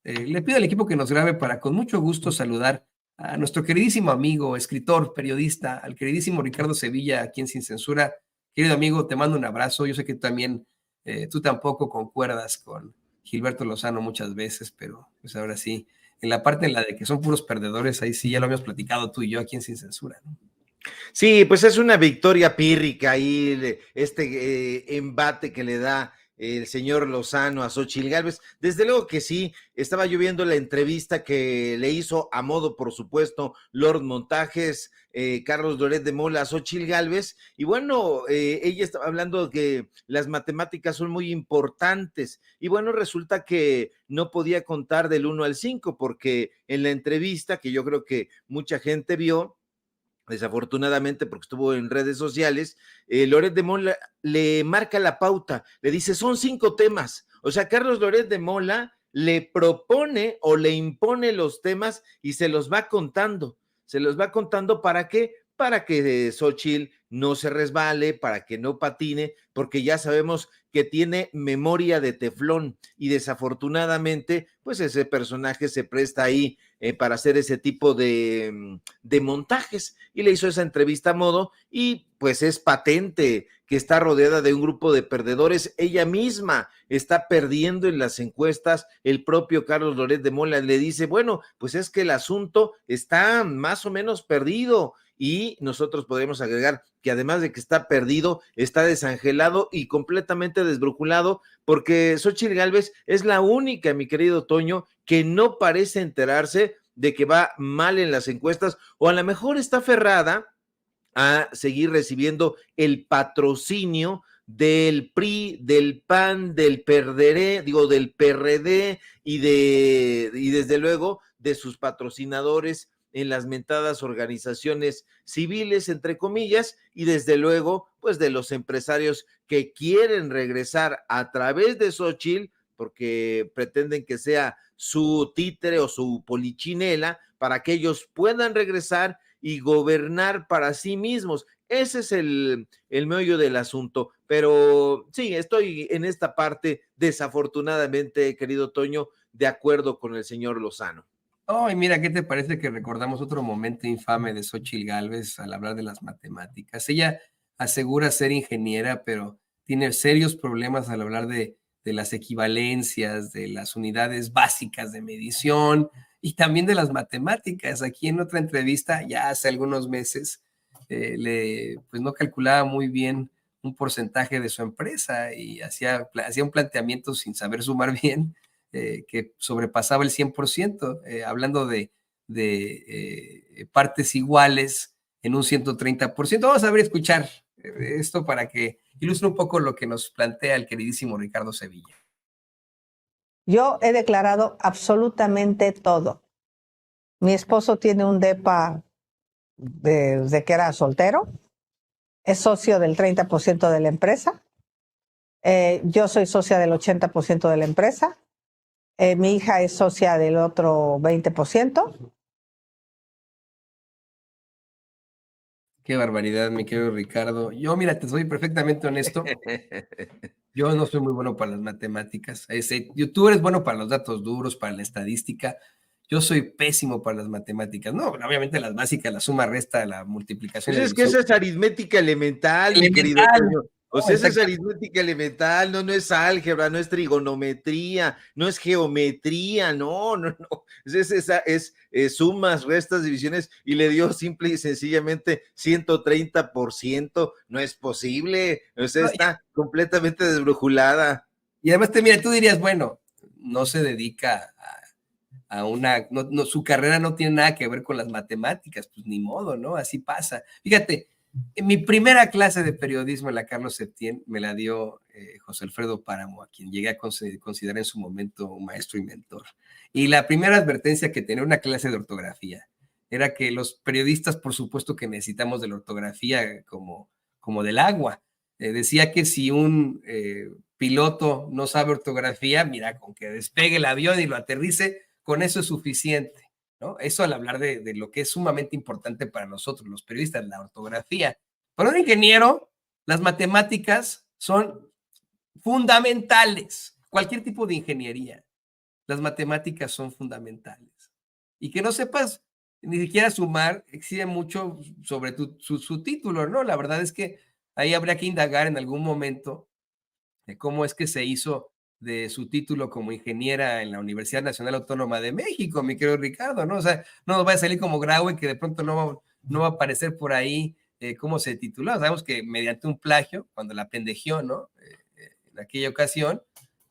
Le pido al equipo que nos grabe para con mucho gusto saludar a nuestro queridísimo amigo, escritor, periodista, al queridísimo Ricardo Sevilla, aquí en Sin Censura. Querido amigo, te mando un abrazo. Yo sé que tú también, tú tampoco concuerdas con Gilberto Lozano muchas veces, pero pues ahora sí, en la parte en la de que son puros perdedores, ahí sí ya lo habíamos platicado tú y yo aquí en Sin Censura, ¿no? Sí, pues es una victoria pírrica ahí, embate que le da el señor Lozano a Xóchitl Gálvez. Desde luego que sí, estaba yo viendo la entrevista que le hizo a modo, por supuesto, Lord Montajes, Carlos Loret de Mola a Xóchitl Gálvez, y bueno, ella estaba hablando de que las matemáticas son muy importantes, y bueno, resulta que no podía contar del 1 al 5, porque en la entrevista, que yo creo que mucha gente vio, desafortunadamente porque estuvo en redes sociales, Loret de Mola le marca la pauta, le dice, son 5 temas. O sea, Carlos Loret de Mola le propone o le impone los temas y se los va contando. Se los va contando, ¿para qué? Para que Xóchitl no se resbale, para que no patine, porque ya sabemos que tiene memoria de teflón y desafortunadamente, pues ese personaje se presta ahí para hacer ese tipo de montajes, y le hizo esa entrevista a modo, y pues es patente que está rodeada de un grupo de perdedores. Ella misma está perdiendo en las encuestas. El propio Carlos Loret de Mola le dice, bueno, pues es que el asunto está más o menos perdido, y nosotros podemos agregar que además de que está perdido, está desangelado y completamente desbrujulado, porque Xóchitl Gálvez es la única, mi querido Toño, que no parece enterarse de que va mal en las encuestas, o a lo mejor está aferrada a seguir recibiendo el patrocinio del PRI, del PAN, del PERDERE, digo, del PRD y desde luego de sus patrocinadores en las mentadas organizaciones civiles, entre comillas, y desde luego, pues de los empresarios que quieren regresar a través de Xóchitl, porque pretenden que sea su títere o su polichinela, para que ellos puedan regresar y gobernar para sí mismos. Ese es el meollo del asunto. Pero sí, estoy en esta parte, desafortunadamente, querido Toño, de acuerdo con el señor Lozano. Oh, y mira, ¿qué te parece que recordamos otro momento infame de Xóchitl Gálvez al hablar de las matemáticas? Ella asegura ser ingeniera, pero tiene serios problemas al hablar de las equivalencias, de las unidades básicas de medición y también de las matemáticas. Aquí en otra entrevista, ya hace algunos meses, pues no calculaba muy bien un porcentaje de su empresa y hacía un planteamiento sin saber sumar bien, que sobrepasaba el 100%, hablando de partes iguales en un 130%. Vamos a ver, escuchar esto para que ilustre un poco lo que nos plantea el queridísimo Ricardo Sevilla. Yo he declarado absolutamente todo. Mi esposo tiene un depa desde que era soltero, es socio del 30% de la empresa, yo soy socia del 80% de la empresa, mi hija es socia del otro 20%. Qué barbaridad, mi querido Ricardo. Yo, mira, te soy perfectamente honesto. Yo no soy muy bueno para las matemáticas. Tú eres bueno para los datos duros, para la estadística. Yo soy pésimo para las matemáticas. No, obviamente las básicas, la suma, resta, la multiplicación, Pues la es que división. esa es aritmética elemental, mi querido Elemental. Toño. O No, sea, esa es aritmética elemental, no, no es álgebra, no es trigonometría, no es geometría, no, no, no. Es sumas, restas, divisiones, y le dio simple y sencillamente 130%. No es posible, o sea, no, está completamente desbrujulada. y además, mira, tú dirías, bueno, no se dedica a una, no, su carrera no tiene nada que ver con las matemáticas, pues ni modo, ¿no? Así pasa. Fíjate, en mi primera clase de periodismo en la Carlos Septién me la dio José Alfredo Páramo, a quien llegué a considerar en su momento un maestro y mentor. Y la primera advertencia que tenía una clase de ortografía era que los periodistas, por supuesto que necesitamos de la ortografía como del agua. Decía que si un piloto no sabe ortografía, mira, con que despegue el avión y lo aterrice, con eso es suficiente, ¿no? Eso al hablar de lo que es sumamente importante para nosotros, los periodistas, la ortografía. Para un ingeniero, las matemáticas son fundamentales, cualquier tipo de ingeniería. las matemáticas son fundamentales. Y que no sepas ni siquiera sumar exige mucho sobre su título, ¿no? La verdad es que ahí habría que indagar en algún momento de cómo es que se hizo de su título como ingeniera en la Universidad Nacional Autónoma de México, mi querido Ricardo, ¿no? O sea, no nos va a salir como Graue, que de pronto no va a aparecer por ahí cómo se tituló. Sabemos que mediante un plagio, cuando la pendejió, ¿no? En aquella ocasión,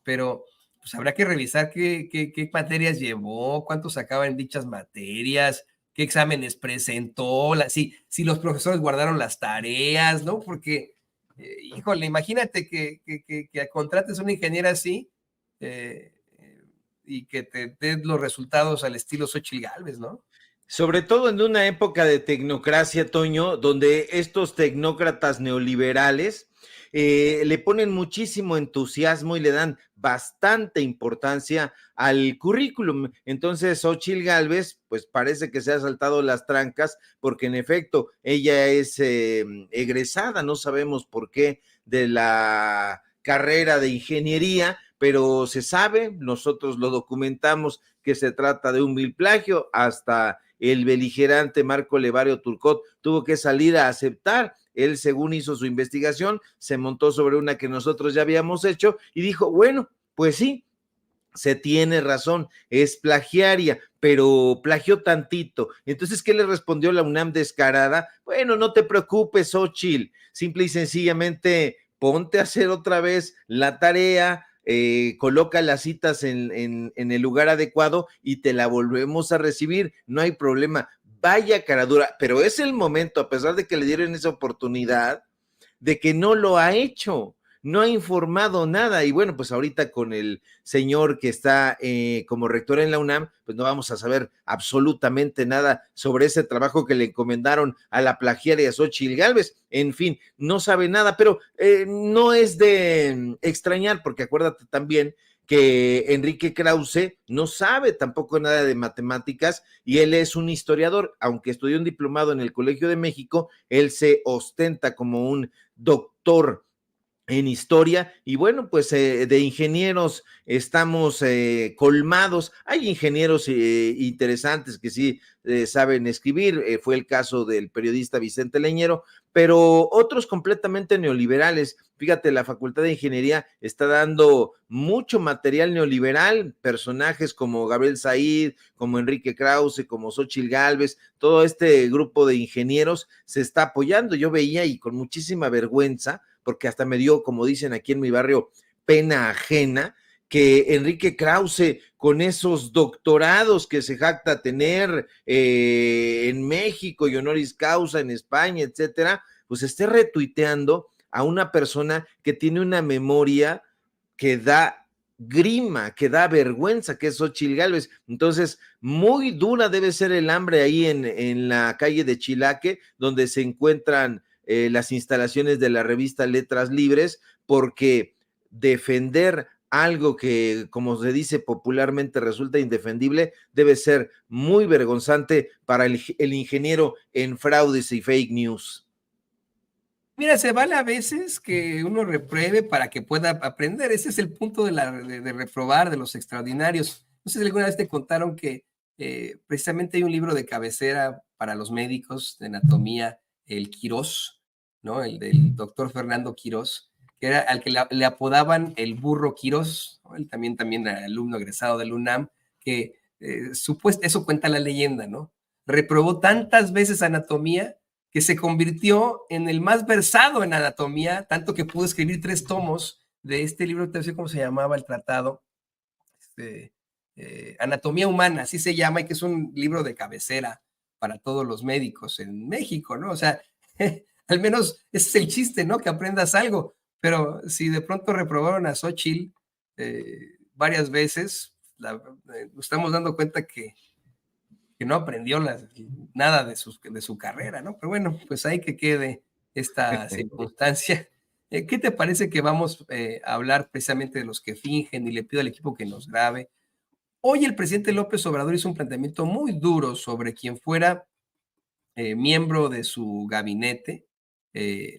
pero pues habrá que revisar qué materias llevó, cuánto sacaba en dichas materias, qué exámenes presentó, si los profesores guardaron las tareas, ¿no? Porque híjole, imagínate que contrates a una ingeniera así eh, y que te dé los resultados al estilo Xochitl Gálvez, ¿no? Sobre todo en una época de tecnocracia, Toño, donde estos tecnócratas neoliberales le ponen muchísimo entusiasmo y le dan bastante importancia al currículum. Entonces, Xochitl Gálvez, pues parece que se ha saltado las trancas, porque en efecto, ella es egresada, no sabemos por qué, de la carrera de ingeniería, pero se sabe, nosotros lo documentamos, que se trata de un vil plagio. Hasta el beligerante Marco Levario Turcot tuvo que salir a aceptar. Él, según hizo su investigación, se montó sobre una que nosotros ya habíamos hecho y dijo, bueno, pues sí, se tiene razón, es plagiaria, pero plagió tantito. Entonces, ¿qué le respondió la UNAM descarada? Bueno, no te preocupes, Xochitl, simple y sencillamente ponte a hacer otra vez la tarea, coloca las citas en el lugar adecuado y te la volvemos a recibir, no hay problema. Vaya caradura, pero es el momento, a pesar de que le dieron esa oportunidad, de que no lo ha hecho, no ha informado nada. Y bueno, pues ahorita con el señor que está como rector en la UNAM, pues no vamos a saber absolutamente nada sobre ese trabajo que le encomendaron a la plagiaria Xochitl Gálvez. En fin, no sabe nada, pero no es de extrañar, porque acuérdate también que Enrique Krause no sabe tampoco nada de matemáticas y él es un historiador, aunque estudió un diplomado en el Colegio de México, él se ostenta como un doctor en historia. Y bueno, pues de ingenieros estamos colmados. Hay ingenieros interesantes que sí saben escribir, fue el caso del periodista Vicente Leñero, pero otros completamente neoliberales. Fíjate, la Facultad de Ingeniería está dando mucho material neoliberal, personajes como Gabriel Said, como Enrique Krause, como Xochitl Gálvez, todo este grupo de ingenieros se está apoyando. Yo veía y con muchísima vergüenza, porque hasta me dio, como dicen aquí en mi barrio, pena ajena, que Enrique Krause, con esos doctorados que se jacta tener en México y honoris causa en España, etcétera, pues esté retuiteando a una persona que tiene una memoria que da grima, que da vergüenza, que es Xochitl Gálvez. Entonces, muy dura debe ser el hambre ahí en la calle de Chilaque, donde se encuentran las instalaciones de la revista Letras Libres, porque defender algo que, como se dice popularmente, resulta indefendible, debe ser muy vergonzante para el ingeniero en fraudes y fake news. Mira, se vale a veces que uno repruebe para que pueda aprender. Ese es el punto de reprobar, de los extraordinarios. No sé si alguna vez te contaron que precisamente hay un libro de cabecera para los médicos de anatomía, el Quirós, ¿no? El del doctor Fernando Quirós, que era al que le apodaban el burro Quirós, ¿no? Él también era alumno egresado del UNAM, que eso cuenta la leyenda, ¿no? Reprobó tantas veces anatomía que se convirtió en el más versado en anatomía, tanto que pudo escribir 3 tomos de este libro, no sé cómo se llamaba el tratado, Anatomía Humana, así se llama, y que es un libro de cabecera para todos los médicos en México, ¿no? O sea, al menos ese es el chiste, ¿no? Que aprendas algo, pero si de pronto reprobaron a Xochitl varias veces, nos estamos dando cuenta que no aprendió nada de su carrera, ¿no? Pero bueno, pues ahí que quede esta circunstancia. ¿Qué te parece que vamos a hablar precisamente de los que fingen? Y le pido al equipo que nos grabe. Hoy el presidente López Obrador hizo un planteamiento muy duro sobre quien fuera miembro de su gabinete,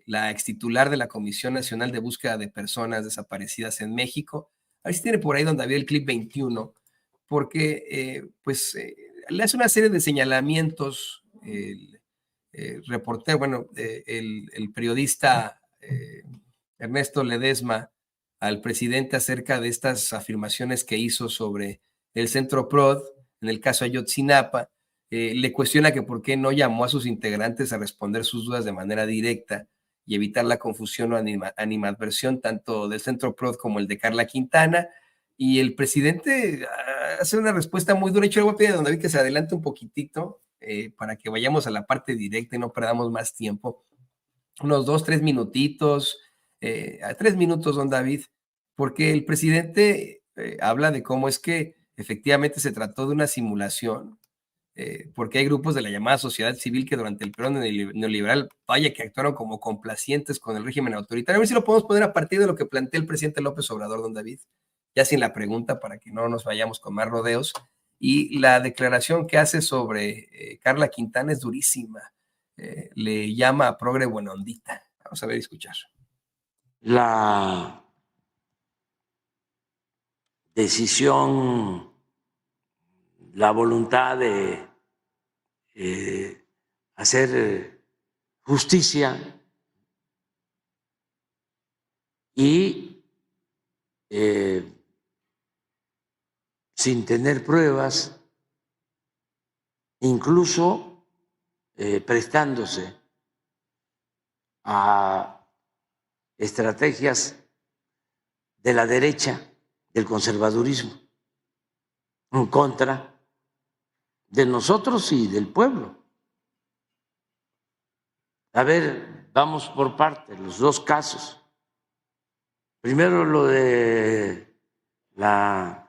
la extitular de la Comisión Nacional de Búsqueda de Personas Desaparecidas en México. A ver si tiene por ahí donde había el clip 21, porque le hace una serie de señalamientos el reportero, bueno, el periodista Ernesto Ledesma al presidente acerca de estas afirmaciones que hizo sobre el Centro PROD, en el caso Ayotzinapa, le cuestiona que por qué no llamó a sus integrantes a responder sus dudas de manera directa y evitar la confusión o animadversión tanto del Centro PROD como el de Carla Quintana, y el presidente hace una respuesta muy dura. Yo le voy a pedir a don David que se adelante un poquitito para que vayamos a la parte directa y no perdamos más tiempo. Unos 2-3 minutitos, a 3 minutos, don David, porque el presidente habla de cómo es que efectivamente se trató de una simulación, porque hay grupos de la llamada sociedad civil que durante el periodo neoliberal, vaya, que actuaron como complacientes con el régimen autoritario. A ver si lo podemos poner a partir de lo que plantea el presidente López Obrador, don David, ya sin la pregunta para que no nos vayamos con más rodeos. Y la declaración que hace sobre Carla Quintana es durísima. Le llama a progre buena ondita. Vamos a ver y escuchar. La decisión, la voluntad de hacer justicia y sin tener pruebas, incluso prestándose a estrategias de la derecha, del conservadurismo, en contra de nosotros y del pueblo. A ver, vamos por partes, los dos casos. Primero lo de la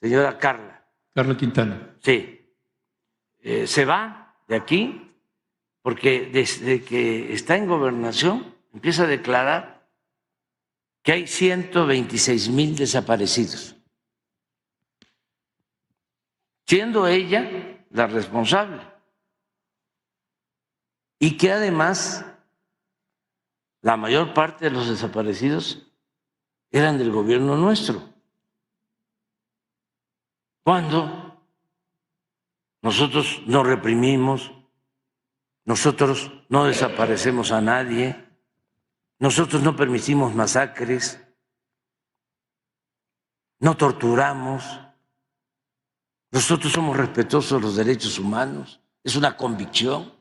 señora Carla. Carla Quintana. Sí. Se va de aquí porque desde que está en gobernación empieza a declarar que hay 126,000 desaparecidos, siendo ella la responsable, y que además la mayor parte de los desaparecidos eran del gobierno nuestro, cuando nosotros no reprimimos, nosotros no desaparecemos a nadie, nosotros no permitimos masacres, no torturamos, nosotros somos respetuosos de los derechos humanos, es una convicción.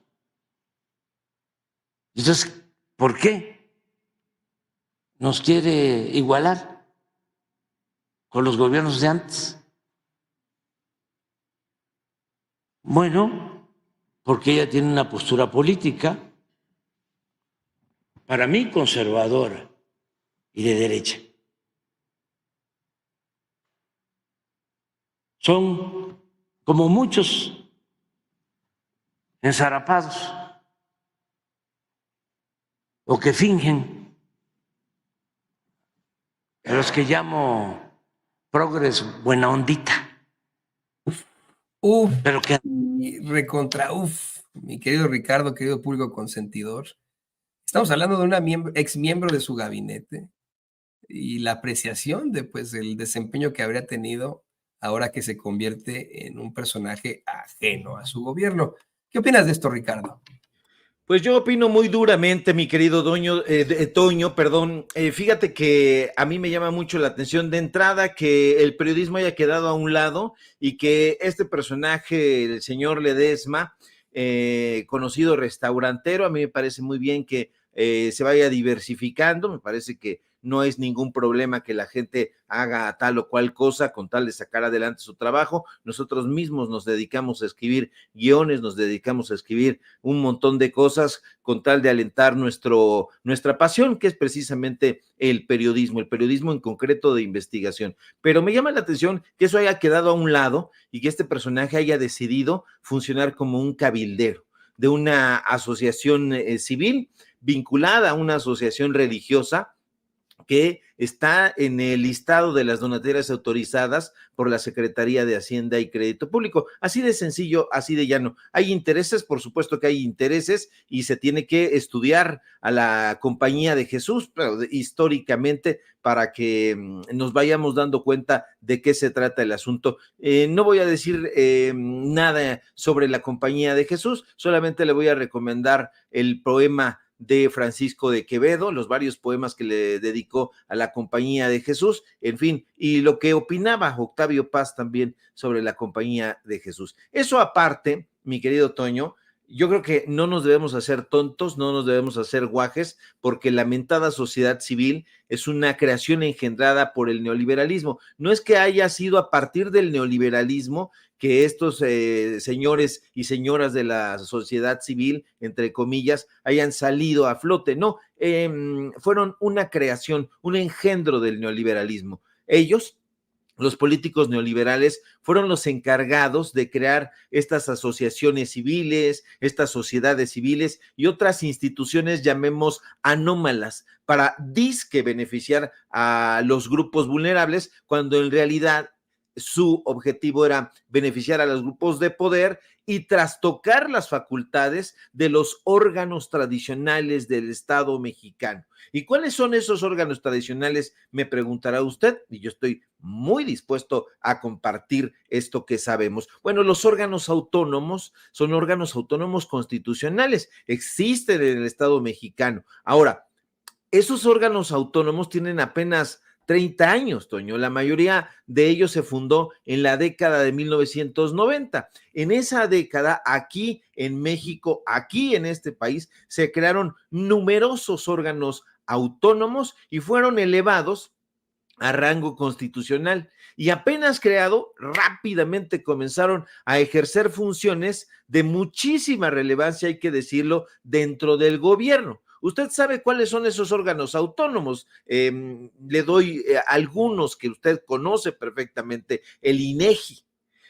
Entonces, ¿por qué nos quiere igualar con los gobiernos de antes? Bueno, porque ella tiene una postura política, para mí conservadora y de derecha. Son como muchos ensarapados o que fingen, a los que llamo progres buena ondita. Pero que recontra, mi querido Ricardo, querido público consentidor. Estamos hablando de una ex miembro de su gabinete y la apreciación de pues el desempeño que habría tenido ahora que se convierte en un personaje ajeno a su gobierno. ¿Qué opinas de esto, Ricardo? Pues yo opino muy duramente, mi querido Toño, perdón. Fíjate que a mí me llama mucho la atención de entrada que el periodismo haya quedado a un lado y que este personaje, el señor Ledesma, conocido restaurantero, a mí me parece muy bien que se vaya diversificando. Me parece que no es ningún problema que la gente haga tal o cual cosa con tal de sacar adelante su trabajo. Nosotros mismos nos dedicamos a escribir guiones, nos dedicamos a escribir un montón de cosas con tal de alentar nuestra pasión, que es precisamente el periodismo en concreto de investigación. Pero me llama la atención que eso haya quedado a un lado y que este personaje haya decidido funcionar como un cabildero de una asociación civil vinculada a una asociación religiosa que está en el listado de las donatarias autorizadas por la Secretaría de Hacienda y Crédito Público. Así de sencillo, así de llano. Hay intereses, por supuesto que hay intereses, y se tiene que estudiar a la Compañía de Jesús, pero históricamente, para que nos vayamos dando cuenta de qué se trata el asunto. No voy a decir nada sobre la Compañía de Jesús, solamente le voy a recomendar el poema de Francisco de Quevedo, los varios poemas que le dedicó a la Compañía de Jesús, en fin, y lo que opinaba Octavio Paz también sobre la Compañía de Jesús. Eso aparte, mi querido Toño, yo creo que no nos debemos hacer tontos, no nos debemos hacer guajes, porque la mentada sociedad civil es una creación engendrada por el neoliberalismo. No es que haya sido a partir del neoliberalismo que estos señores y señoras de la sociedad civil, entre comillas, hayan salido a flote. No, fueron una creación, un engendro del neoliberalismo. Ellos, los políticos neoliberales, fueron los encargados de crear estas asociaciones civiles, estas sociedades civiles y otras instituciones, llamemos anómalas, para disque beneficiar a los grupos vulnerables, cuando en realidad su objetivo era beneficiar a los grupos de poder y trastocar las facultades de los órganos tradicionales del Estado mexicano. ¿Y cuáles son esos órganos tradicionales? Me preguntará usted, y yo estoy muy dispuesto a compartir esto que sabemos. Bueno, los órganos autónomos son órganos autónomos constitucionales, existen en el Estado mexicano. Ahora, esos órganos autónomos tienen apenas 30 años, Toño. La mayoría de ellos se fundó en la década de 1990. En esa década, aquí en México, aquí en este país, se crearon numerosos órganos autónomos y fueron elevados a rango constitucional, y apenas creado, rápidamente comenzaron a ejercer funciones de muchísima relevancia, hay que decirlo, dentro del gobierno. Usted sabe cuáles son esos órganos autónomos. Le doy algunos que usted conoce perfectamente: el INEGI,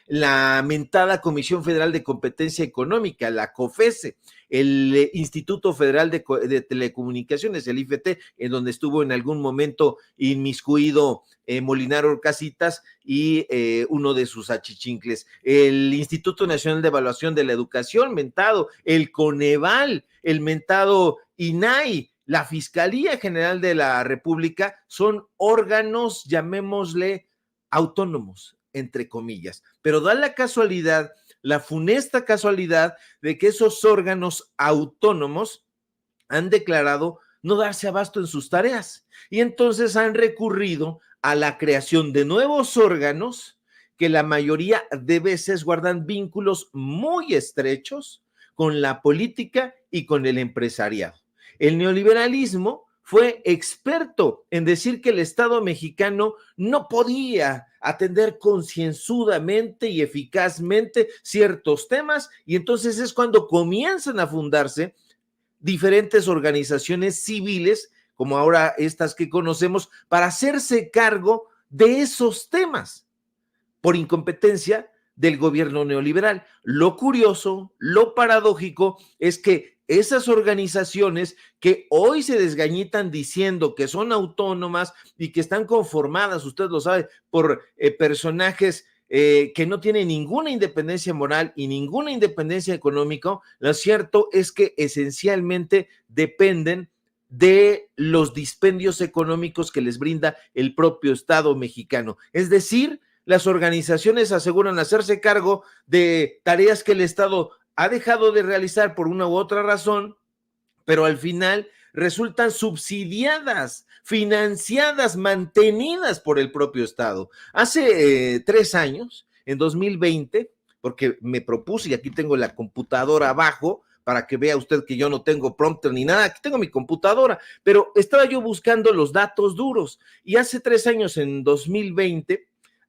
la mentada Comisión Federal de Competencia Económica, la COFESE, el Instituto Federal de Telecomunicaciones, el IFT, en donde estuvo en algún momento inmiscuido Molinar Orcasitas y uno de sus achichincles, el Instituto Nacional de Evaluación de la Educación, mentado, el Coneval, el mentado INAI, la Fiscalía General de la República. Son órganos, llamémosle, autónomos, entre comillas, pero da la casualidad, la funesta casualidad, de que esos órganos autónomos han declarado no darse abasto en sus tareas, y entonces han recurrido a la creación de nuevos órganos que la mayoría de veces guardan vínculos muy estrechos con la política y con el empresariado. El neoliberalismo fue experto en decir que el Estado mexicano no podía atender concienzudamente y eficazmente ciertos temas, y entonces es cuando comienzan a fundarse diferentes organizaciones civiles, como ahora estas que conocemos, para hacerse cargo de esos temas por incompetencia del gobierno neoliberal. Lo curioso, lo paradójico es que esas organizaciones que hoy se desgañitan diciendo que son autónomas y que están conformadas, usted lo sabe, por personajes que no tienen ninguna independencia moral y ninguna independencia económica, lo cierto es que esencialmente dependen de los dispendios económicos que les brinda el propio Estado mexicano. Es decir, las organizaciones aseguran hacerse cargo de tareas que el Estado ha dejado de realizar por una u otra razón, pero al final resultan subsidiadas, financiadas, mantenidas por el propio Estado. Hace 3 años, en 2020, porque me propuse, y aquí tengo la computadora abajo, para que vea usted que yo no tengo prompter ni nada, aquí tengo mi computadora, pero estaba yo buscando los datos duros, y hace 3 años, en 2020,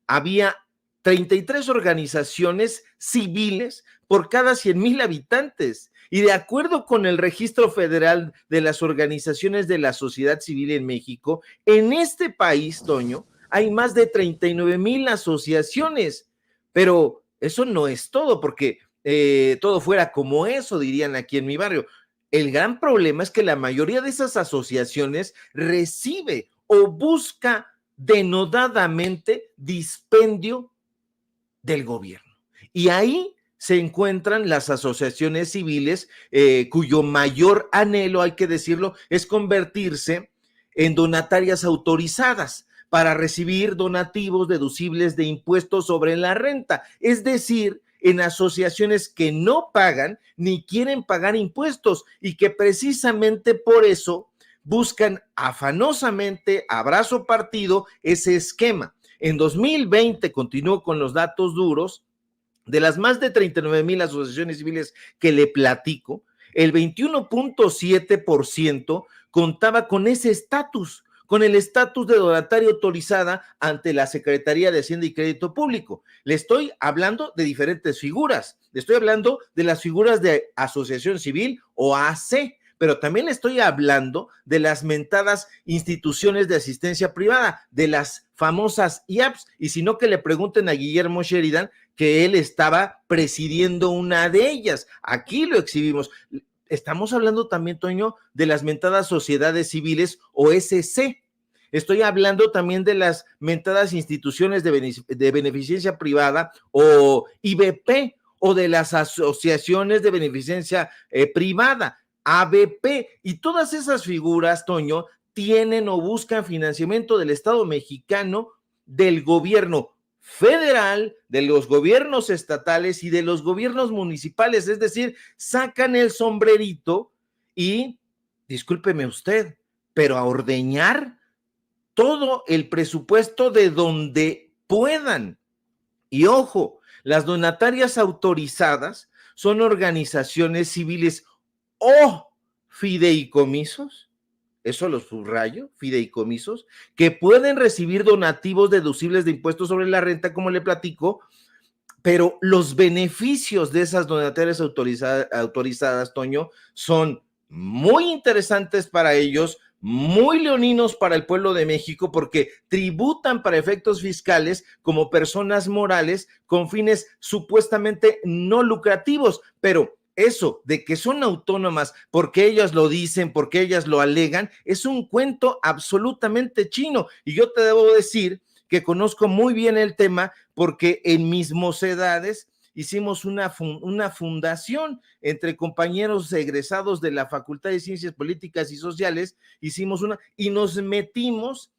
había 33 organizaciones civiles por cada 100,000 habitantes. Y de acuerdo con el Registro Federal de las Organizaciones de la Sociedad Civil en México, en este país, Toño, hay más de 39,000 asociaciones. Pero eso no es todo, porque todo fuera como eso, dirían aquí en mi barrio. El gran problema es que la mayoría de esas asociaciones recibe o busca denodadamente dispendio del gobierno. Y ahí se encuentran las asociaciones civiles cuyo mayor anhelo, hay que decirlo, es convertirse en donatarias autorizadas para recibir donativos deducibles de impuestos sobre la renta, es decir, en asociaciones que no pagan ni quieren pagar impuestos y que precisamente por eso buscan afanosamente, a brazo partido, ese esquema. En 2020, continúo con los datos duros, de las más de 39,000 asociaciones civiles que le platico, el 21.7% contaba con ese estatus, con el estatus de donataria autorizada ante la Secretaría de Hacienda y Crédito Público. Le estoy hablando de diferentes figuras, le estoy hablando de las figuras de asociación civil o AC, pero también le estoy hablando de las mentadas instituciones de asistencia privada, de las famosas IAPS, y si no que le pregunten a Guillermo Sheridan, que él estaba presidiendo una de ellas. Aquí lo exhibimos. Estamos hablando también, Toño, de las mentadas sociedades civiles o SC. Estoy hablando también de las mentadas instituciones de beneficencia privada o IBP, o de las asociaciones de beneficencia privada, ABP, y todas esas figuras, Toño, tienen o buscan financiamiento del Estado mexicano, del gobierno federal, de los gobiernos estatales y de los gobiernos municipales, es decir, sacan el sombrerito y, discúlpeme usted, pero a ordeñar todo el presupuesto de donde puedan. Y ojo, las donatarias autorizadas son organizaciones civiles o fideicomisos, eso lo subrayo, fideicomisos, que pueden recibir donativos deducibles de impuestos sobre la renta, como le platico, pero los beneficios de esas donatarias autorizadas, Toño, son muy interesantes para ellos, muy leoninos para el pueblo de México, porque tributan para efectos fiscales como personas morales con fines supuestamente no lucrativos, pero eso de que son autónomas porque ellas lo dicen, porque ellas lo alegan, es un cuento absolutamente chino. Y yo te debo decir que conozco muy bien el tema porque en mis mocedades hicimos una fundación entre compañeros egresados de la Facultad de Ciencias Políticas y Sociales, hicimos una y nos metimos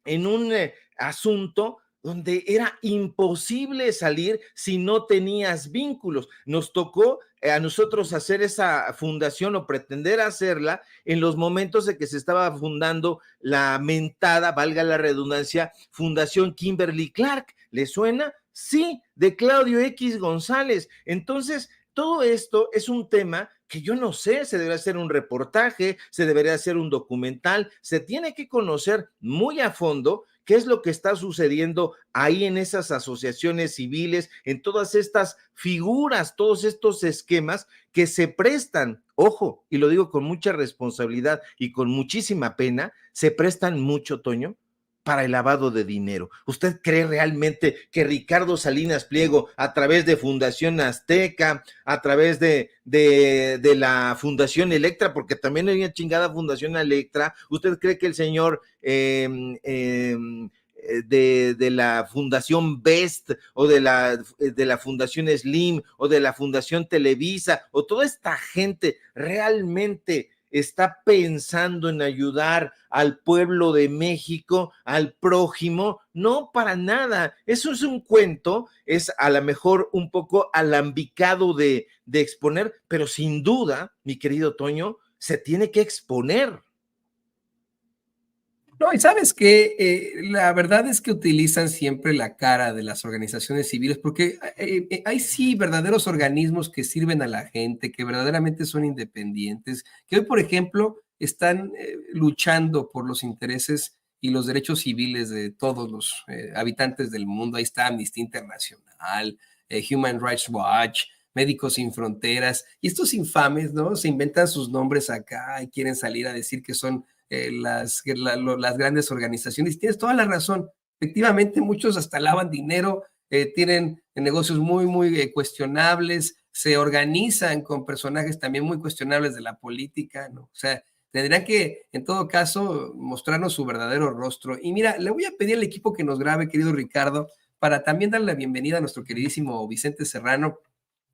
en un asunto donde era imposible salir si no tenías vínculos. Nos tocó a nosotros hacer esa fundación o pretender hacerla en los momentos de que se estaba fundando la mentada, valga la redundancia, Fundación Kimberly Clark. ¿Le suena? Sí, de Claudio X González. Entonces, todo esto es un tema que yo no sé, se debería hacer un reportaje, se debería hacer un documental, se tiene que conocer muy a fondo qué es lo que está sucediendo ahí en esas asociaciones civiles, en todas estas figuras, todos estos esquemas que se prestan, ojo, y lo digo con mucha responsabilidad y con muchísima pena, se prestan mucho, Toño, para el lavado de dinero. ¿Usted cree realmente que Ricardo Salinas Pliego, a través de Fundación Azteca, a través de la Fundación Electra, porque también hay una chingada Fundación Electra, ¿usted cree que el señor de la Fundación Best o de la Fundación Slim o de la Fundación Televisa o toda esta gente realmente está pensando en ayudar al pueblo de México, al prójimo? No, para nada. Eso es un cuento, es a lo mejor un poco alambicado de exponer, pero sin duda, mi querido Toño, se tiene que exponer. No, y sabes que la verdad es que utilizan siempre la cara de las organizaciones civiles, porque hay sí verdaderos organismos que sirven a la gente, que verdaderamente son independientes, que hoy, por ejemplo, están luchando por los intereses y los derechos civiles de todos los habitantes del mundo. Ahí está Amnistía Internacional, Human Rights Watch, Médicos Sin Fronteras, y estos infames, ¿no? Se inventan sus nombres acá y quieren salir a decir que son las grandes organizaciones. Y tienes toda la razón. Efectivamente, muchos hasta lavan dinero, tienen negocios muy cuestionables, se organizan con personajes también muy cuestionables de la política, ¿no? O sea, Tendrán que, en todo caso, mostrarnos su verdadero rostro. Y mira, le voy a pedir al equipo que nos grabe, querido Ricardo, para también darle la bienvenida a nuestro queridísimo Vicente Serrano,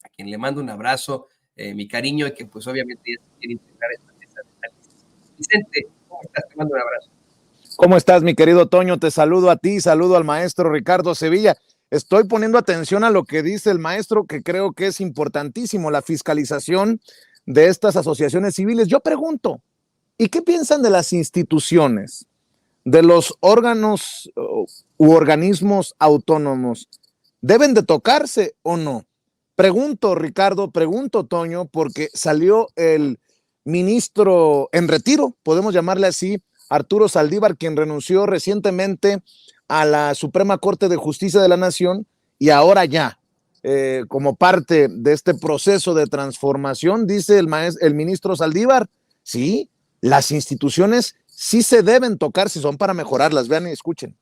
a quien le mando un abrazo, mi cariño, y que pues obviamente ya se quiere integrar esta mesa de análisis. Vicente, ¿cómo estás? Te mando un abrazo. ¿Cómo estás, mi querido Toño? Te saludo a ti, saludo al maestro Ricardo Sevilla. Estoy poniendo atención a lo que dice el maestro, que creo que es importantísimo, la fiscalización de estas asociaciones civiles. Yo pregunto, ¿y qué piensan de las instituciones, de los órganos u organismos autónomos? ¿Deben de tocarse o no? Pregunto, Ricardo, pregunto, Toño, porque salió el ministro en retiro, podemos llamarle así, Arturo Saldívar, quien renunció recientemente a la Suprema Corte de Justicia de la Nación y ahora ya, como parte de este proceso de transformación, dice el ministro Saldívar, sí, las instituciones sí se deben tocar si son para mejorarlas. Vean y escuchen.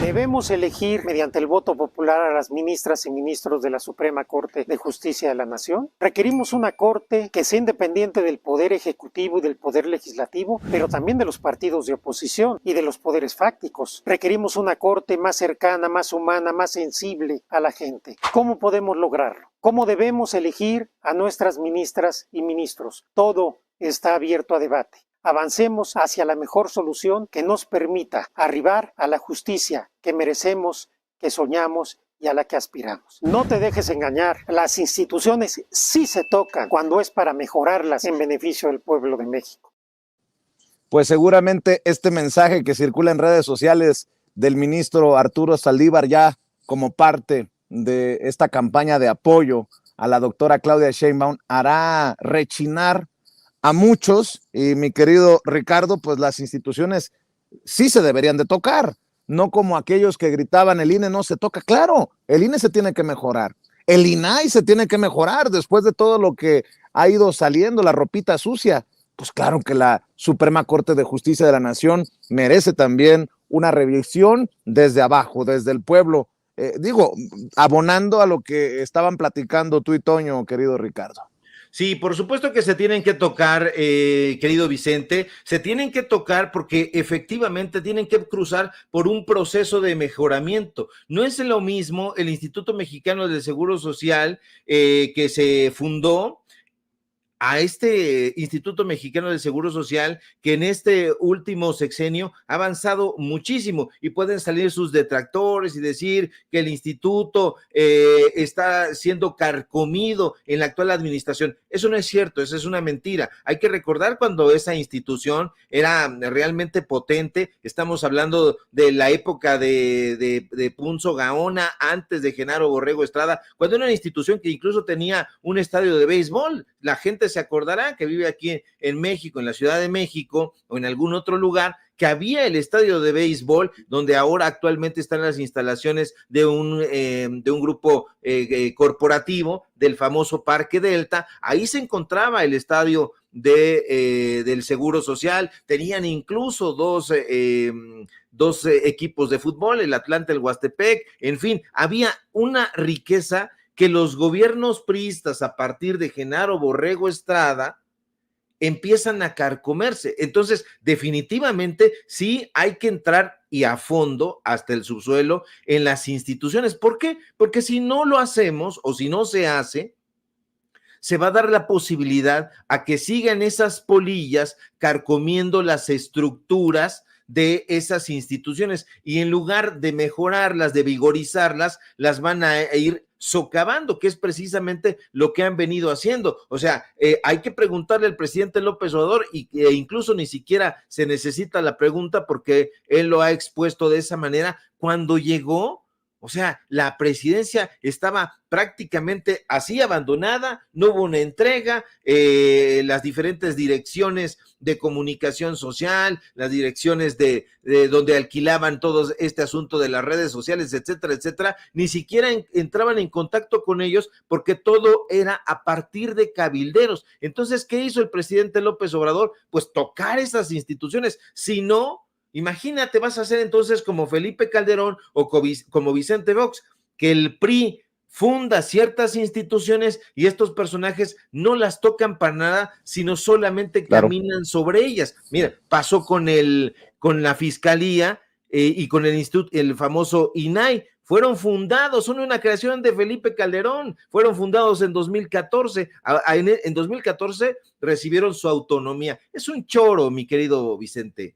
Debemos elegir mediante el voto popular a las ministras y ministros de la Suprema Corte de Justicia de la Nación. Requerimos una corte que sea independiente del poder ejecutivo y del poder legislativo, pero también de los partidos de oposición y de los poderes fácticos. Requerimos una corte más cercana, más humana, más sensible a la gente. ¿Cómo podemos lograrlo? ¿Cómo debemos elegir a nuestras ministras y ministros? Todo está abierto a debate. Avancemos hacia la mejor solución que nos permita arribar a la justicia que merecemos, que soñamos y a la que aspiramos. No te dejes engañar, las instituciones sí se tocan cuando es para mejorarlas en beneficio del pueblo de México. Pues seguramente este mensaje que circula en redes sociales del ministro Arturo Saldívar ya como parte de esta campaña de apoyo a la doctora Claudia Sheinbaum hará rechinar a muchos, y mi querido Ricardo, pues las instituciones sí se deberían de tocar, no como aquellos que gritaban el INE no se toca. Claro, el INE se tiene que mejorar, el INAI se tiene que mejorar después de todo lo que ha ido saliendo, la ropita sucia. Pues claro que la Suprema Corte de Justicia de la Nación merece también una revisión desde abajo, desde el pueblo. Abonando a lo que estaban platicando tú y Toño, querido Ricardo. Sí, por supuesto que se tienen que tocar, querido Vicente, se tienen que tocar porque efectivamente tienen que cruzar por un proceso de mejoramiento. No es lo mismo el Instituto Mexicano del Seguro Social que se fundó a este Instituto Mexicano del Seguro Social, que en este último sexenio ha avanzado muchísimo, y pueden salir sus detractores y decir que el instituto está siendo carcomido en la actual administración. Eso no es cierto, eso es una mentira. Hay que recordar cuando esa institución era realmente potente. Estamos hablando de la época de Punzo Gaona, antes de Genaro Borrego Estrada, cuando era una institución que incluso tenía un estadio de béisbol. La gente se acordará que vive aquí en México, en la Ciudad de México o en algún otro lugar, que había el estadio de béisbol, donde ahora actualmente están las instalaciones de un grupo corporativo del famoso Parque Delta. Ahí se encontraba el estadio del Seguro Social. Tenían incluso dos equipos de fútbol, el Atlante, el Huastepec. En fin, había una riqueza que los gobiernos priistas, a partir de Genaro Borrego Estrada, empiezan a carcomerse. Entonces, definitivamente sí hay que entrar y a fondo, hasta el subsuelo, en las instituciones. ¿Por qué? Porque si no lo hacemos, o si no se hace, se va a dar la posibilidad a que sigan esas polillas carcomiendo las estructuras de esas instituciones, y en lugar de mejorarlas, de vigorizarlas, las van a ir socavando, que es precisamente lo que han venido haciendo. O sea, hay que preguntarle al presidente López Obrador, e incluso ni siquiera se necesita la pregunta, porque él lo ha expuesto de esa manera. Cuando llegó, o sea, la presidencia estaba prácticamente así abandonada, no hubo una entrega, las diferentes direcciones de comunicación social, las direcciones de donde alquilaban todo este asunto de las redes sociales, etcétera, etcétera, ni siquiera entraban en contacto con ellos, porque todo era a partir de cabilderos. Entonces, ¿qué hizo el presidente López Obrador? Pues tocar esas instituciones. Si no, imagínate, vas a hacer entonces como Felipe Calderón o como Vicente Fox, que el PRI funda ciertas instituciones y estos personajes no las tocan para nada, sino solamente caminan sobre ellas. Mira, pasó con la fiscalía y con el famoso INAI. Fueron fundados, son una creación de Felipe Calderón, fueron fundados en 2014, en 2014 recibieron su autonomía. Es un choro, mi querido Vicente.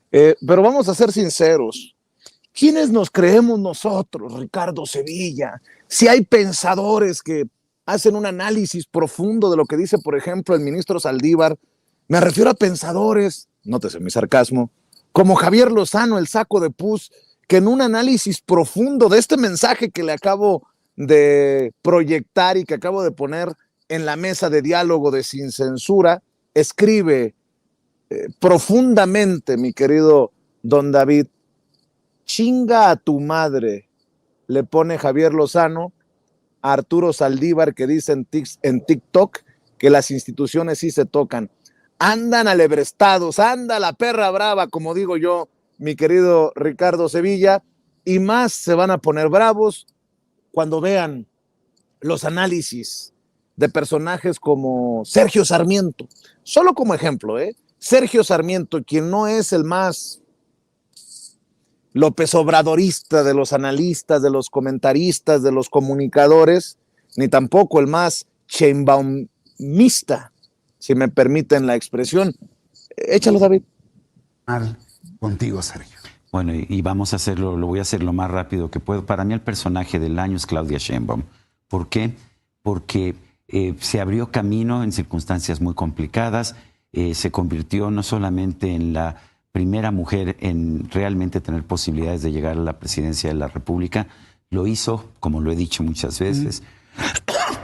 Pero vamos a ser sinceros, ¿quiénes nos creemos nosotros, Ricardo Sevilla? Si hay pensadores que hacen un análisis profundo de lo que dice, por ejemplo, el ministro Saldívar, me refiero a pensadores, nótese mi sarcasmo, como Javier Lozano, el saco de pus, que en un análisis profundo de este mensaje que le acabo de proyectar y que acabo de poner en la mesa de diálogo de Sin Censura, escribe profundamente, mi querido don David, chinga a tu madre, le pone Javier Lozano a Arturo Saldívar, que dice en TikTok que las instituciones sí se tocan. Andan alebrestados, anda la perra brava, como digo yo, mi querido Ricardo Sevilla, y más se van a poner bravos cuando vean los análisis de personajes como Sergio Sarmiento, solo como ejemplo, Sergio Sarmiento, quien no es el más López Obradorista de los analistas, de los comentaristas, de los comunicadores, ni tampoco el más Sheinbaumista, si me permiten la expresión. Échalo, David. Contigo, Sergio. Bueno, y vamos a hacerlo, lo voy a hacer lo más rápido que puedo. Para mí el personaje del año es Claudia Sheinbaum. ¿Por qué? Porque se abrió camino en circunstancias muy complicadas, se convirtió no solamente en la primera mujer en realmente tener posibilidades de llegar a la presidencia de la República, lo hizo, como lo he dicho muchas veces,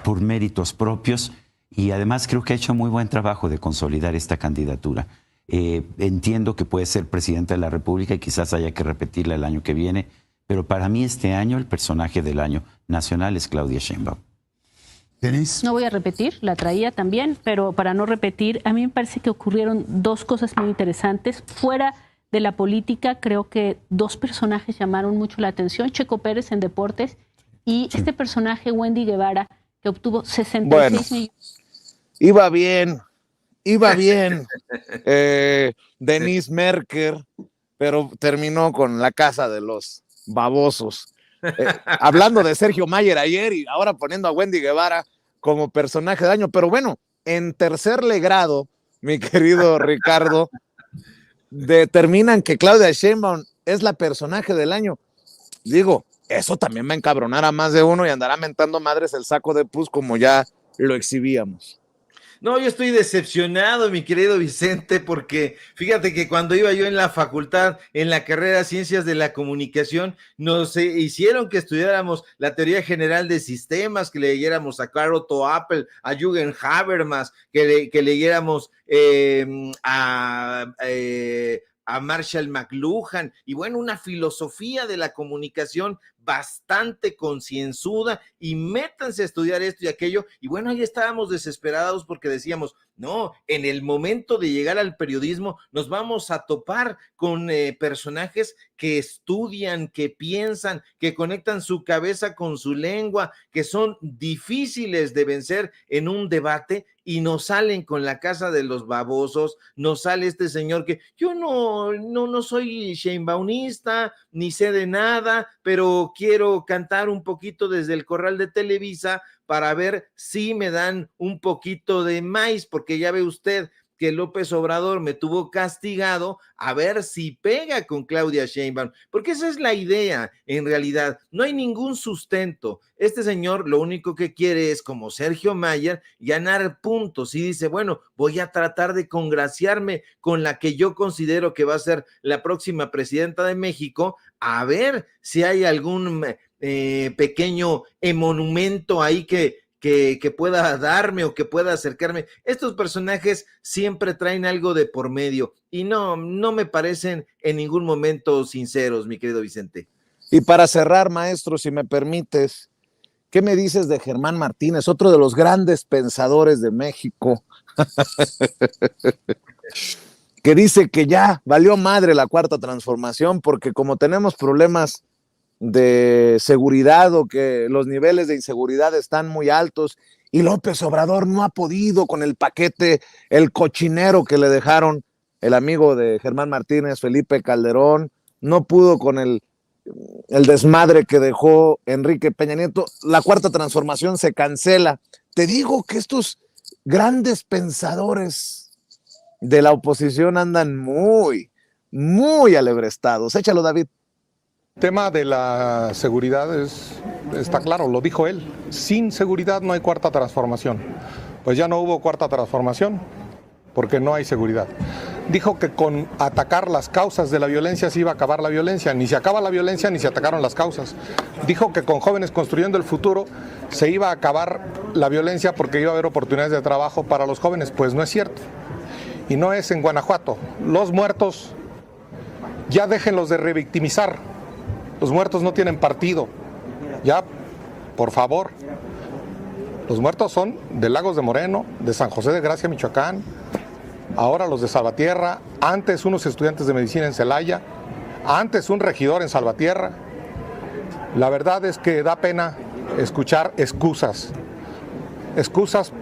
por méritos propios, y además creo que ha hecho muy buen trabajo de consolidar esta candidatura. Entiendo que puede ser presidenta de la República y quizás haya que repetirla el año que viene, pero para mí este año el personaje del año nacional es Claudia Sheinbaum. ¿Denise? No voy a repetir, la traía también, pero para no repetir, a mí me parece que ocurrieron dos cosas muy interesantes. Fuera de la política, creo que dos personajes llamaron mucho la atención, Checo Pérez en deportes y este personaje Wendy Guevara, que obtuvo 66 millones. Iba bien Denise Merker, pero terminó con la casa de los babosos. Hablando de Sergio Mayer ayer y ahora poniendo a Wendy Guevara como personaje de año, pero bueno, en tercerle grado, mi querido Ricardo, determinan que Claudia Sheinbaum es la personaje del año. Digo, eso también va a encabronar a más de uno y andará mentando madres el saco de pus como ya lo exhibíamos. No, yo estoy decepcionado, mi querido Vicente, porque fíjate que cuando iba yo en la facultad, en la carrera de Ciencias de la Comunicación, nos hicieron que estudiáramos la teoría general de sistemas, que leyéramos a Karl Otto Appel, a Jürgen Habermas, que leyéramos a Marshall McLuhan, y bueno, una filosofía de la comunicación bastante concienzuda, y métanse a estudiar esto y aquello, y bueno, ahí estábamos desesperados porque decíamos, no, en el momento de llegar al periodismo nos vamos a topar con personajes que estudian, que piensan, que conectan su cabeza con su lengua, que son difíciles de vencer en un debate, y nos salen con la casa de los babosos. Nos sale este señor que yo no soy sheinbaumista, ni sé de nada, pero quiero cantar un poquito desde el corral de Televisa para ver si me dan un poquito de maíz, porque ya ve usted que López Obrador me tuvo castigado, a ver si pega con Claudia Sheinbaum, porque esa es la idea, en realidad, no hay ningún sustento. Este señor lo único que quiere es, como Sergio Mayer, ganar puntos, y dice, bueno, voy a tratar de congraciarme con la que yo considero que va a ser la próxima presidenta de México, a ver si hay algún pequeño monumento ahí que pueda darme o que pueda acercarme. Estos personajes siempre traen algo de por medio y no me parecen en ningún momento sinceros, mi querido Vicente. Y para cerrar, maestro, si me permites, ¿qué me dices de Germán Martínez, otro de los grandes pensadores de México? Que dice que ya valió madre la cuarta transformación porque como tenemos problemas de seguridad o que los niveles de inseguridad están muy altos y López Obrador no ha podido con el paquete, el cochinero que le dejaron el amigo de Germán Martínez, Felipe Calderón, no pudo con el desmadre que dejó Enrique Peña Nieto. La cuarta transformación se cancela. Te digo que estos grandes pensadores de la oposición andan muy alebrestados. Échalo, David. El tema de la seguridad está claro, lo dijo él. Sin seguridad no hay cuarta transformación. Pues ya no hubo cuarta transformación porque no hay seguridad. Dijo que con atacar las causas de la violencia se iba a acabar la violencia. Ni se acaba la violencia ni se atacaron las causas. Dijo que con Jóvenes Construyendo el Futuro se iba a acabar la violencia porque iba a haber oportunidades de trabajo para los jóvenes. Pues no es cierto. Y no es en Guanajuato. Los muertos, ya déjenlos de revictimizar. Los muertos no tienen partido. Ya, por favor. Los muertos son de Lagos de Moreno, de San José de Gracia, Michoacán, ahora los de Salvatierra, antes unos estudiantes de medicina en Celaya, antes un regidor en Salvatierra. La verdad es que da pena escuchar excusas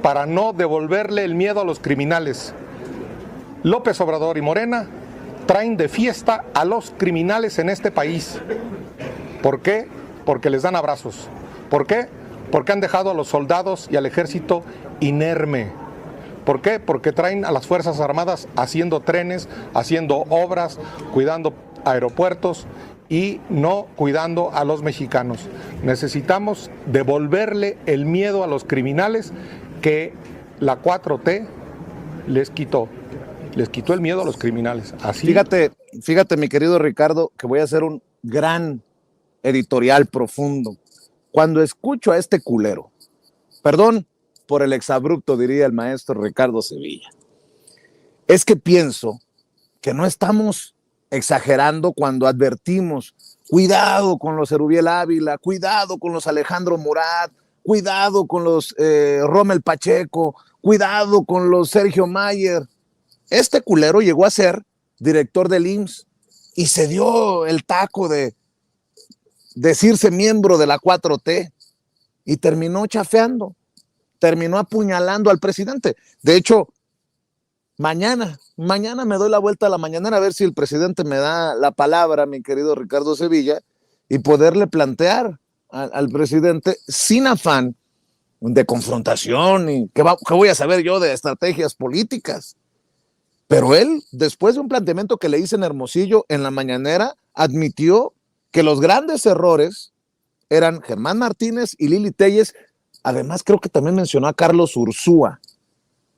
para no devolverle el miedo a los criminales. López Obrador y Morena traen de fiesta a los criminales en este país. ¿Por qué? Porque les dan abrazos. ¿Por qué? Porque han dejado a los soldados y al ejército inerme. ¿Por qué? Porque traen a las Fuerzas Armadas haciendo trenes, haciendo obras, cuidando aeropuertos y no cuidando a los mexicanos. Necesitamos devolverle el miedo a los criminales que la 4T les quitó. Les quitó el miedo a los criminales. Así. Fíjate, mi querido Ricardo, que voy a hacer un gran editorial profundo. Cuando escucho a este culero, perdón por el exabrupto, diría el maestro Ricardo Sevilla, es que pienso que no estamos exagerando cuando advertimos, cuidado con los Erubiel Ávila, cuidado con los Alejandro Murat, cuidado con los Rommel Pacheco, cuidado con los Sergio Mayer. Este culero llegó a ser director del IMSS y se dio el taco de decirse miembro de la 4T y terminó chafeando, terminó apuñalando al presidente. De hecho, mañana me doy la vuelta a la mañanera a ver si el presidente me da la palabra, mi querido Ricardo Sevilla, y poderle plantear al presidente sin afán de confrontación y qué voy a saber yo de estrategias políticas. Pero él, después de un planteamiento que le hice en Hermosillo en la mañanera, admitió que los grandes errores eran Germán Martínez y Lili Téllez. Además, creo que también mencionó a Carlos Ursúa.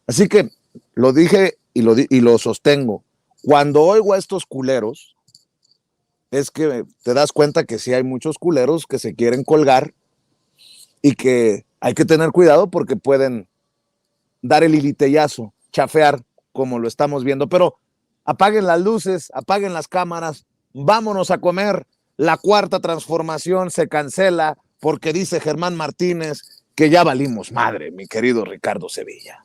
Así que lo dije y lo sostengo. Cuando oigo a estos culeros, es que te das cuenta que sí hay muchos culeros que se quieren colgar y que hay que tener cuidado porque pueden dar el lilitellazo, chafear, como lo estamos viendo. Pero apaguen las luces, apaguen las cámaras, vámonos a comer. La cuarta transformación se cancela porque dice Germán Martínez que ya valimos madre, mi querido Ricardo Sevilla.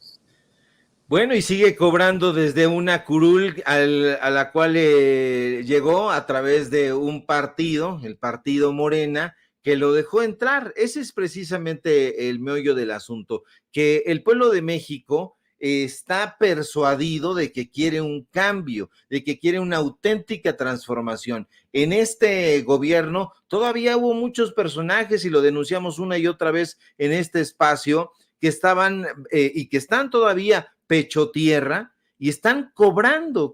Bueno, y sigue cobrando desde una curul a la cual llegó a través de un partido, el partido Morena, que lo dejó entrar. Ese es precisamente el meollo del asunto, que el pueblo de México está persuadido de que quiere un cambio, de que quiere una auténtica transformación. En este gobierno todavía hubo muchos personajes, y lo denunciamos una y otra vez en este espacio, que estaban y que están todavía pecho tierra y están cobrando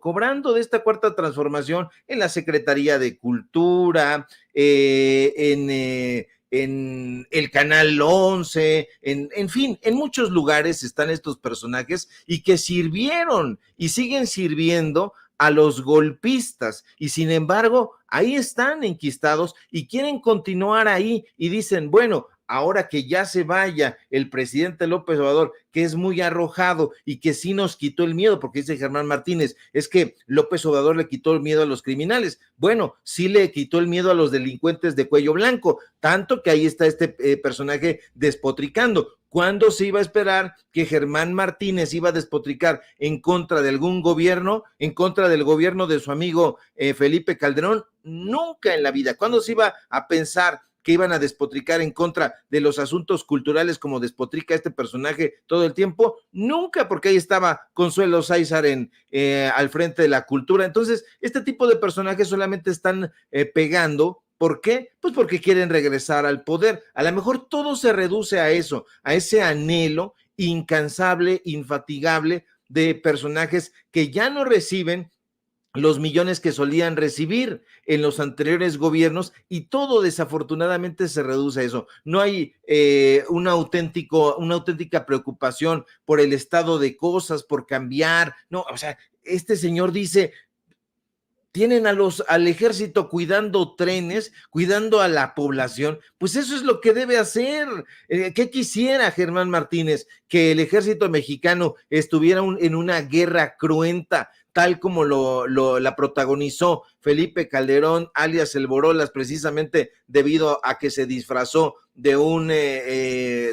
de esta cuarta transformación en la Secretaría de Cultura, en el Canal 11, en fin, en muchos lugares están estos personajes y que sirvieron y siguen sirviendo a los golpistas, y sin embargo ahí están enquistados y quieren continuar ahí y dicen, bueno, ahora que ya se vaya el presidente López Obrador, que es muy arrojado y que sí nos quitó el miedo, porque dice Germán Martínez, es que López Obrador le quitó el miedo a los criminales. Bueno, sí le quitó el miedo a los delincuentes de cuello blanco, tanto que ahí está este personaje despotricando. ¿Cuándo se iba a esperar que Germán Martínez iba a despotricar en contra de algún gobierno, en contra del gobierno de su amigo Felipe Calderón? Nunca en la vida. ¿Cuándo se iba a pensar que iban a despotricar en contra de los asuntos culturales como despotrica este personaje todo el tiempo? Nunca, porque ahí estaba Consuelo Sáizar al frente de la cultura. Entonces, este tipo de personajes solamente están pegando. ¿Por qué? Pues porque quieren regresar al poder. A lo mejor todo se reduce a eso, a ese anhelo incansable, infatigable de personajes que ya no reciben los millones que solían recibir en los anteriores gobiernos, y todo desafortunadamente se reduce a eso. No hay una auténtica preocupación por el estado de cosas, por cambiar. No, o sea, este señor dice, tienen al ejército cuidando trenes, cuidando a la población, pues eso es lo que debe hacer. ¿Qué quisiera Germán Martínez? Que el ejército mexicano estuviera en una guerra cruenta, tal como la protagonizó Felipe Calderón, alias El Borolas, precisamente debido a que se disfrazó de un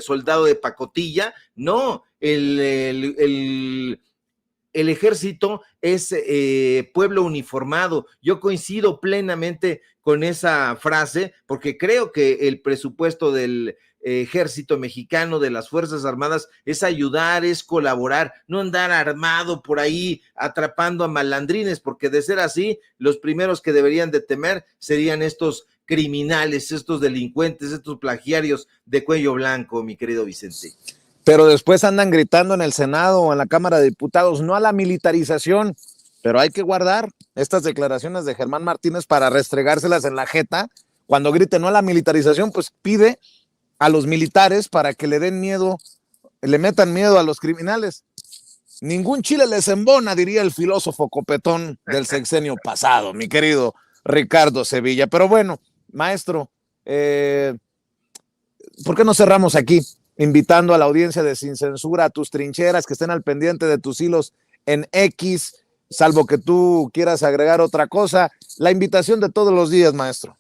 soldado de pacotilla. No, el ejército es pueblo uniformado. Yo coincido plenamente con esa frase, porque creo que el presupuesto del ejército mexicano, de las Fuerzas Armadas, es ayudar, es colaborar, no andar armado por ahí atrapando a malandrines, porque de ser así, los primeros que deberían de temer serían estos criminales, estos delincuentes, estos plagiarios de cuello blanco, mi querido Vicente. Pero después andan gritando en el Senado o en la Cámara de Diputados, no a la militarización, pero hay que guardar estas declaraciones de Germán Martínez para restregárselas en la jeta. Cuando grite no a la militarización, pues pide a los militares para que le den miedo, le metan miedo a los criminales. Ningún chile les embona, diría el filósofo copetón del sexenio pasado, mi querido Ricardo Sevilla. Pero bueno, maestro, ¿por qué no cerramos aquí? Invitando a la audiencia de Sin Censura, a tus trincheras, que estén al pendiente de tus hilos en X, salvo que tú quieras agregar otra cosa. La invitación de todos los días, maestro.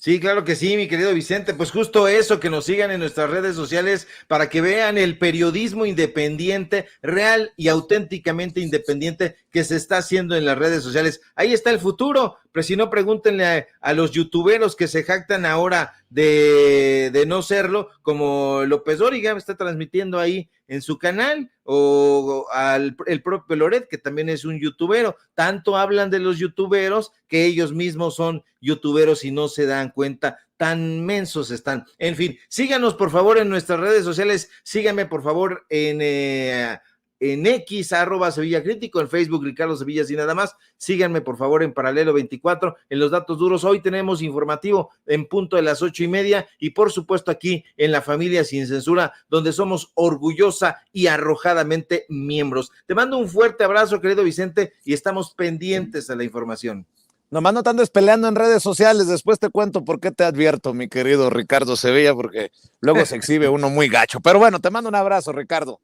Sí, claro que sí, mi querido Vicente, pues justo eso, que nos sigan en nuestras redes sociales para que vean el periodismo independiente, real y auténticamente independiente que se está haciendo en las redes sociales. Ahí está el futuro, pero si no, pregúntenle a los youtuberos que se jactan ahora de no serlo, como López Dóriga está transmitiendo ahí en su canal, o el propio Loret, que también es un youtubero. Tanto hablan de los youtuberos que ellos mismos son youtuberos y no se dan cuenta, tan mensos están. En fin, síganos por favor en nuestras redes sociales, síganme por favor en X, @Sevilla Crítico, en Facebook, Ricardo Sevilla, y nada más. Síganme por favor en Paralelo 24, en los datos duros. Hoy tenemos informativo en punto de las 8:30, y por supuesto aquí en La Familia Sin Censura, donde somos orgullosa y arrojadamente miembros. Te mando un fuerte abrazo, querido Vicente, y estamos pendientes a la información. Nomás no te andes peleando en redes sociales, después te cuento por qué te advierto, mi querido Ricardo Sevilla, porque luego se exhibe uno muy gacho. Pero bueno, te mando un abrazo, Ricardo.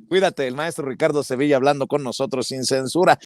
Cuídate, el maestro Ricardo Sevilla hablando con nosotros sin censura.